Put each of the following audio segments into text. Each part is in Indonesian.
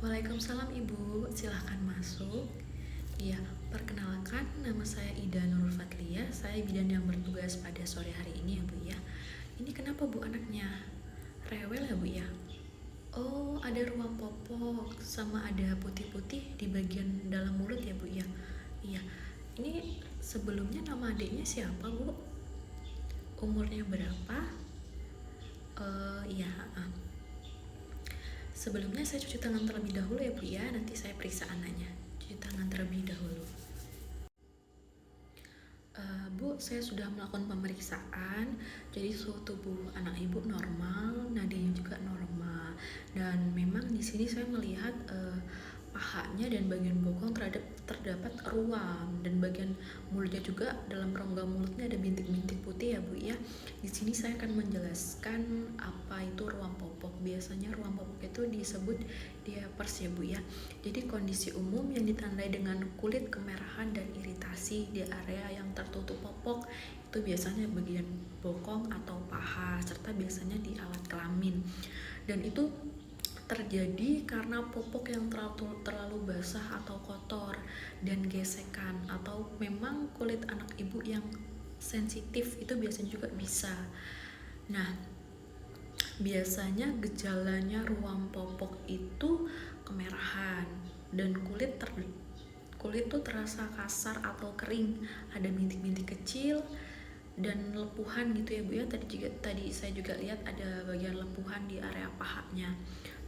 Waalaikumsalam Ibu, silahkan masuk. Iya, perkenalkan nama saya Ida Nurul Fatlia. Saya bidan yang bertugas pada sore hari ini ya Bu ya. Ini kenapa Bu anaknya? Rewel ya Bu ya? Oh, ada ruam popok sama ada putih-putih di bagian dalam mulut ya Bu ya? Iya, ini sebelumnya nama adiknya siapa Bu? Umurnya berapa? Iya. Sebelumnya saya cuci tangan terlebih dahulu ya Bu ya, nanti saya periksa anaknya. Cuci tangan terlebih dahulu. Bu, saya sudah melakukan pemeriksaan, jadi suhu tubuh anak ibu normal, nadinya juga normal, dan memang di sini saya melihat pahanya dan bagian bokong terdapat ruam, dan bagian mulutnya juga dalam rongga mulutnya ada bintik-bintik putih ya Bu ya. Di sini saya akan menjelaskan apa itu ruam popok. Biasanya ruam popok itu disebut diapers ya Bu ya. Jadi kondisi umum yang ditandai dengan kulit kemerahan dan iritasi di area yang tertutup popok, itu biasanya bagian bokong atau paha, serta biasanya di alat kelamin. Dan itu terjadi karena popok yang terlalu basah atau kotor dan gesekan, atau memang kulit anak ibu yang sensitif, itu biasanya juga bisa. Nah, biasanya gejalanya ruam popok itu kemerahan dan kulit tuh terasa kasar atau kering, ada bintik-bintik kecil dan lepuhan gitu ya Bu ya. Tadi saya juga lihat ada bagian lepuhan di area pahanya.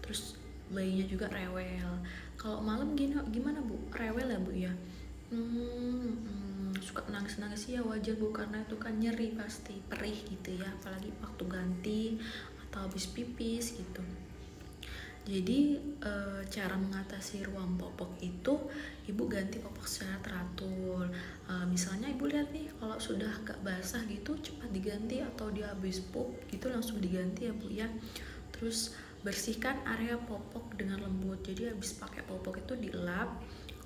Terus bayinya juga rewel. Kalau malam gimana Bu? Rewel ya Bu ya? Suka nangis-nangis ya, wajar Bu, karena itu kan nyeri, pasti perih gitu ya, apalagi waktu ganti atau habis pipis gitu. Jadi cara mengatasi ruam popok itu ibu ganti popok secara teratur. Misalnya ibu lihat nih, kalau sudah agak basah gitu cepat diganti, atau dia habis pup gitu langsung diganti ya Bu ya. Terus bersihkan area popok dengan lembut, jadi habis pakai popok itu dielap,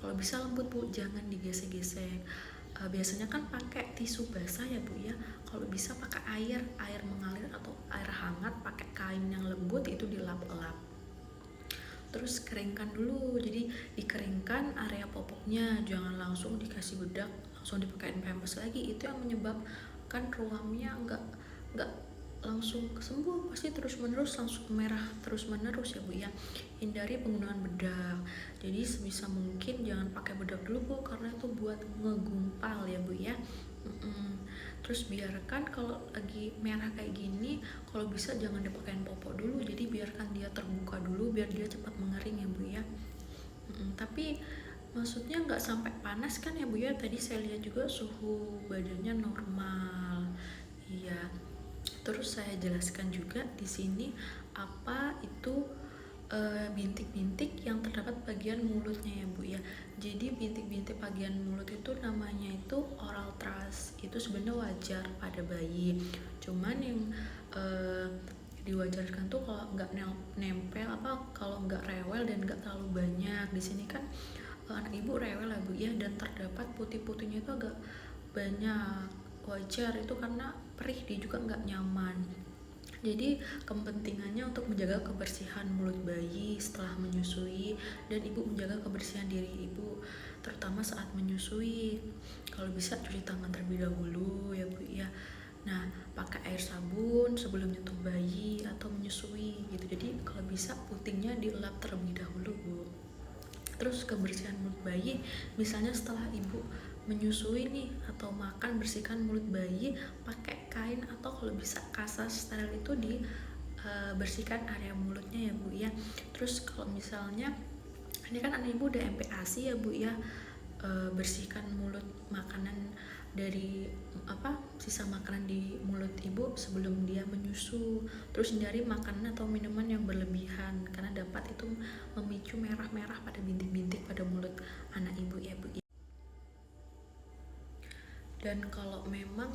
kalau bisa lembut Bu, jangan digesek-gesek. Biasanya kan pakai tisu basah ya Bu ya, kalau bisa pakai air mengalir atau air hangat, pakai kain yang lembut itu dilap-elap. Terus keringkan dulu, jadi dikeringkan area popoknya, jangan langsung dikasih bedak, langsung dipakein pampers lagi, itu yang menyebabkan ruamnya nggak langsung sembuh, pasti terus menerus langsung merah terus menerus ya Bu ya. Hindari penggunaan bedak, jadi sebisa mungkin jangan pakai bedak dulu Bu, karena itu buat ngegumpal ya Bu ya. Terus biarkan kalau lagi merah kayak gini, kalau bisa jangan dipakein popok dulu, jadi biarkan dia terbuka dulu biar dia cepat mengering ya Bu ya. Tapi maksudnya nggak sampai panas kan ya Bu ya, tadi saya lihat juga suhu badannya normal. Iya. Terus saya jelaskan juga di sini apa itu bintik-bintik yang terdapat bagian mulutnya ya Bu ya. Jadi bintik-bintik bagian mulut itu namanya itu oral thrush. Itu sebenarnya wajar pada bayi. Cuman yang diwajarkan tuh kalau nggak nempel, kalau nggak rewel dan nggak terlalu banyak. Di sini kan anak ibu rewel ya Bu ya, dan terdapat putih-putihnya itu agak banyak. Wajar itu karena perih, dia juga nggak nyaman. Jadi kepentingannya untuk menjaga kebersihan mulut bayi setelah menyusui, dan ibu menjaga kebersihan diri ibu terutama saat menyusui. Kalau bisa cuci tangan terlebih dahulu ya Bu ya. Nah, pakai air sabun sebelum nyentuh bayi atau menyusui gitu. Jadi kalau bisa putingnya dilap terlebih dahulu Bu. Terus kebersihan mulut bayi, misalnya setelah ibu menyusui nih atau makan, bersihkan mulut bayi pakai kain atau kalau bisa kasas steril, itu bersihkan area mulutnya ya Bu ya. Terus kalau misalnya ini kan anak ibu udah MPASI ya Bu ya, bersihkan mulut makanan dari sisa makanan di mulut ibu sebelum dia menyusu. Terus hindari makanan atau minuman yang berlebihan karena dapat itu memicu merah-merah pada bintik-bintik pada mulut anak ibu ya Bu. Dan kalau memang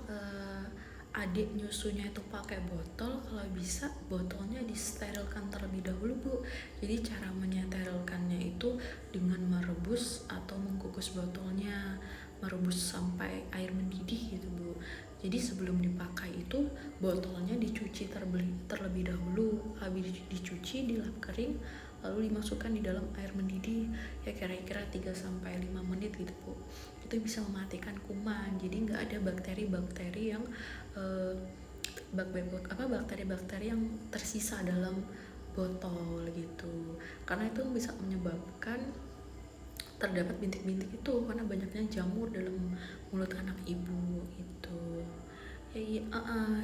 adik nyusunya itu pakai botol, kalau bisa botolnya disterilkan terlebih dahulu Bu. Jadi cara menyeterilkannya itu dengan merebus atau mengukus botolnya, merebus sampai air mendidih gitu Bu. Jadi sebelum dipakai itu botolnya dicuci terlebih dahulu, habis dicuci dilap kering, lalu dimasukkan di dalam air mendidih ya kira-kira 3 sampai 5 menit gitu Bu. Itu bisa mematikan kuman, jadi nggak ada bakteri-bakteri yang bakteri-bakteri yang tersisa dalam botol gitu, karena itu bisa menyebabkan terdapat bintik-bintik itu karena banyaknya jamur dalam mulut anak ibu itu. Ya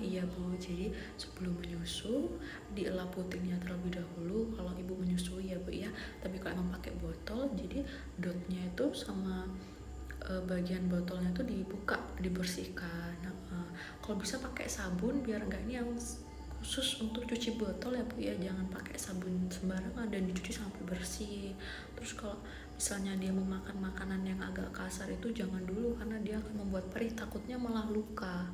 iya Bu, jadi sebelum menyusu dielap putingnya terlebih dahulu kalau ibu menyusui ya Bu ya. Tapi kalau emang pakai botol, jadi dotnya itu sama bagian botolnya itu dibuka, dibersihkan. Kalau bisa pakai sabun biar enggak, ini yang khusus untuk cuci botol ya Bu ya, jangan pakai sabun sembarangan dan dicuci sampai bersih. Terus kalau misalnya dia memakan makanan yang agak kasar itu jangan dulu karena dia akan membuat perih, takutnya malah luka.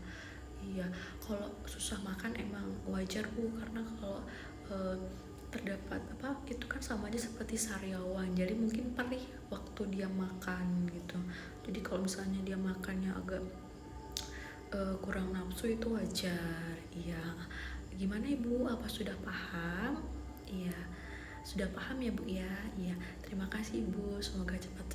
Iya, kalau susah makan emang wajar Bu, karena kalau terdapat itu kan sama aja seperti sariawan, jadi mungkin perih waktu dia makan gitu. Jadi kalau misalnya dia makannya agak kurang nafsu itu wajar. Iya, gimana Ibu, apa sudah paham? Iya, sudah paham ya Bu ya. Iya, terima kasih Ibu, semoga cepat